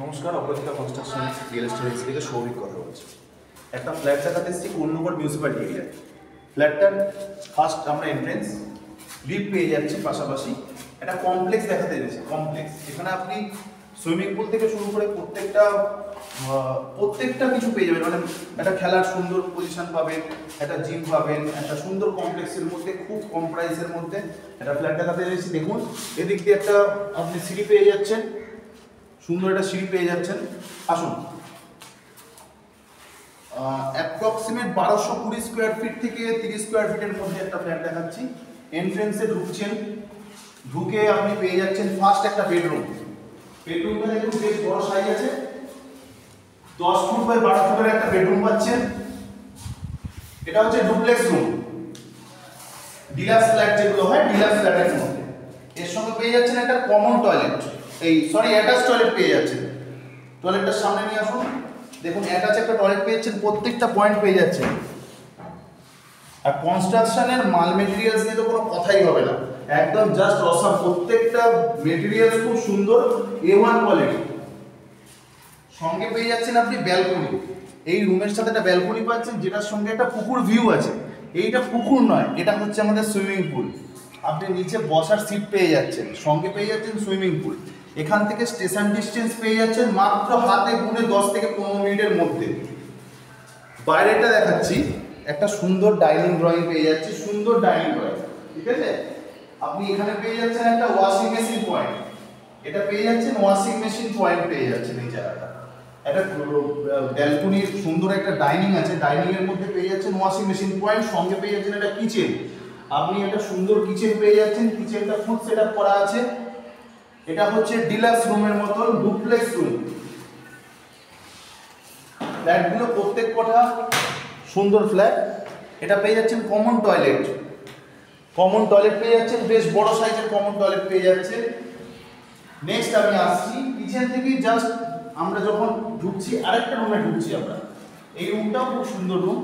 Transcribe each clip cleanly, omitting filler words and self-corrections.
নমস্কার, অপরাজিতা construction real estate agency থেকে সৌভিক কথা বলছি। একটা ফ্ল্যাট দেখাতে এসেছি কোন্নগর মিউনিসিপ্যালিটি এরিয়ায়। ফ্ল্যাটটার ফার্স্ট আমরা এন্ট্রেন্স লিফট পেয়ে যাচ্ছি, পাশাপাশি একটা কমপ্লেক্স দেখাতে এসেছি। কমপ্লেক্স এখানে আপনি সুইমিং পুল থেকে শুরু করে প্রত্যেকটা কিছু পেয়ে যাবেন। মানে একটা খেলার সুন্দর পজিশন পাবেন, একটা জিম পাবেন, একটা সুন্দর কমপ্লেক্সের মধ্যে খুব কম প্রাইসের মধ্যে একটা ফ্ল্যাট দেখাতে এসেছি। দেখুন এদিক দিয়ে একটা আপনি সিঁড়ি পেয়ে যাচ্ছেন, সুন্দর একটা সিঁড়ি পেয়ে যাচ্ছেন। আসুন, অ্যাপ্রক্সিমেট 1220 স্কোয়ার ফিট থেকে 30 স্কোয়ার ফিটের মধ্যে একটা ফ্ল্যাট দেখাচ্ছি। এন্ট্রেন্সে ঢুকছেন, ঢুকে আপনি পেয়ে যাচ্ছেন ফার্স্ট একটা বেডরুম। বেডরুমটা দেখুন বেশ বড় সাইজ আছে, 10 ফুট বাই 12 ফুটের একটা বেডরুম পাচ্ছেন। এটা হচ্ছে ডুপ্লেক্স রুম, ডিলাক্স ফ্ল্যাট যেগুলো হয়, ডিলাক্স ফ্ল্যাটের মধ্যে। এর সঙ্গে পেয়ে যাচ্ছেন একটা কমন টয়লেট, অ্যাটাচ টয়লেট পেয়ে যাচ্ছেন। টয়লেটটার সামনে নিয়ে আসুন, দেখুন অ্যাটাচ একটা টয়লেট পেয়ে যাচ্ছেন, প্রত্যেকটা পয়েন্ট পেয়ে যাচ্ছেন। আর কনস্ট্রাকশনের মাল মেটেরিয়ালস নিয়ে তো কোনো কথাই হবে না, একদম জাস্ট অসাম। প্রত্যেকটা মেটেরিয়ালস খুব সুন্দর, A1 কোয়ালিটি। সঙ্গে পেয়ে যাচ্ছেন আপনি ব্যালকনি। এই রুমের সাথে একটা ব্যালকনি পাচ্ছেন, যেটার সঙ্গে একটা পুকুর ভিউ আছে। এইটা পুকুর নয়, এটা হচ্ছে আমাদের সুইমিং পুল। আপনি নিচে বসার সিট পেয়ে যাচ্ছেন, সঙ্গে পেয়ে যাচ্ছেন সুইমিং পুল। এখান থেকে স্টেশন ডিস্টেন্স পেয়ে যাচ্ছেন মাত্র হাতে গুনে 10 থেকে 15 মিনিটের মধ্যে। বাইরেটা দেখাচ্ছি, একটা সুন্দর ডাইনিং ড্রয়িং পেয়ে যাচ্ছি, সুন্দর ডাইনিং ড্রয়িং, ঠিক আছে। আপনি এখানে পেয়ে যাচ্ছেন একটা ওয়াশিং মেশিন পয়েন্ট, এটা পেয়ে যাচ্ছেন ওয়াশিং মেশিন পয়েন্ট পেয়ে যাচ্ছেন এই জায়গাটা। একটা ব্যালকনির সুন্দর একটা ডাইনিং আছে, ডাইনিং এর মধ্যে পেয়ে যাচ্ছেন ওয়াশিং মেশিন পয়েন্ট, সঙ্গে পেয়ে যাচ্ছেন একটা কিচেন। আপনি একটা সুন্দর কিচেন পেয়ে যাচ্ছেন, কিচেনটা ফুড সেটআপ করা আছে। এটা হচ্ছে ডিলাক্স রুমের মতন ডুপ্লেক্স রুম। ফ্ল্যাটগুলো প্রত্যেক কটা সুন্দর ফ্ল্যাট। এটা পেয়ে যাচ্ছেন কমন টয়লেট, কমন টয়লেট পেয়ে যাচ্ছেন, বেশ বড় সাইজের কমন টয়লেট পেয়ে যাচ্ছেন। নেক্সট আমি আসছি, কিচেন থেকে জাস্ট আমরা যখন ঢুকছি আরেকটা রুমে ঢুকছি আমরা। এই রুমটাও খুব সুন্দর রুম,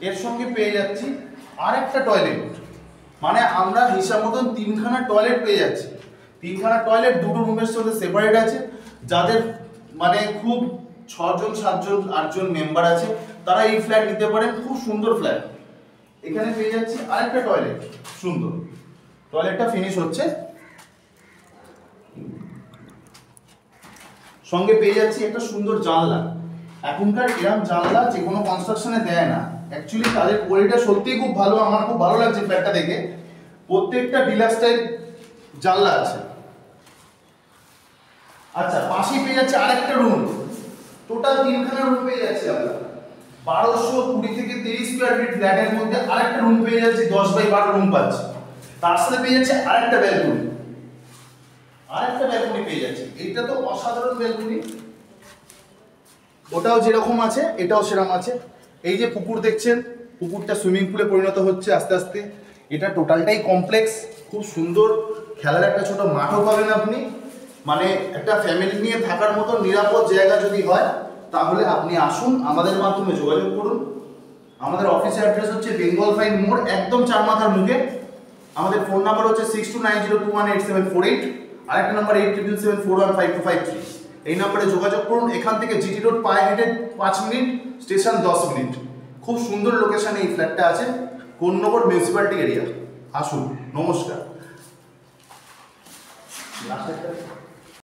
এর সঙ্গে পেয়ে যাচ্ছি আরেকটা টয়লেট। মানে আমরা হিসাব মতন 3খানা টয়লেট পেয়ে যাচ্ছি। 3খানা টয়লেট, দুটো রুমের সাথে সেপারেট আছে। যাদের মানে খুব 6 জন 7 জন 8 জন মেম্বার আছে, তারা এই ফ্ল্যাট নিতে পারেন। খুব সুন্দর ফ্ল্যাট। এখানে পেয়ে যাচ্ছি আরেকটা টয়লেট, সুন্দর। টয়লেটটা ফিনিশ হচ্ছে, সঙ্গে পেয়ে যাচ্ছি একটা সুন্দর জানলা। এখনকার এরকম জানলা যে কোনো কনস্ট্রাকশনে দেয় না। অ্যাকচুয়ালি তাদের কোয়ালিটিটা সত্যিই খুব ভালো, আমার খুব ভালো লাগছে ফ্ল্যাটটা দেখে। প্রত্যেকটা ডিলাক্স টাইপ জানলা আছে। আচ্ছা, পাশেই পেয়ে যাচ্ছে আরেকটা রুম, টোটাল 3খানা রুম পেয়ে যাচ্ছে আমরা। 1220 থেকে 30 স্কোয়ার ফিট ফ্ল্যাটের মধ্যে আরেকটা রুম পেয়ে যাচ্ছে, 10 বাই 12 রুম পাচ্ছি। তার সাথে পেয়ে যাচ্ছে আরেকটা ব্যালকনি, পেয়ে যাচ্ছে। এইটা তো অসাধারণ ব্যালকনি, ওটাও যেরকম আছে এটাও সেরকম আছে। এই যে পুকুর দেখছেন, পুকুরটা সুইমিং পুলে পরিণত হচ্ছে আস্তে আস্তে। এটা টোটালটাই কমপ্লেক্স, খুব সুন্দর। খেলার একটা ছোট মাঠও পাবেন আপনি। মানে একটা ফ্যামিলি নিয়ে থাকার মতো নিরাপদ জায়গা যদি হয়, তাহলে আপনি আসুন, আমাদের মাধ্যমে যোগাযোগ করুন। আমাদের অফিসের অ্যাড্রেস হচ্ছে বেঙ্গল ফাইন মোড়, একদম চারমাথার মুখে। আমাদের ফোন নাম্বার হচ্ছে 6290218748, আরেকটা নাম্বার 8777415253। এই নাম্বারে যোগাযোগ করুন। এখান থেকে জিটি রোড পায়ে হেঁটে 5 মিনিট, স্টেশন 10 মিনিট। খুব সুন্দর লোকেশনে এই ফ্ল্যাটটা আছে, কোন্নগর মিউনিসিপ্যালিটি এরিয়া। আসুন, নমস্কার।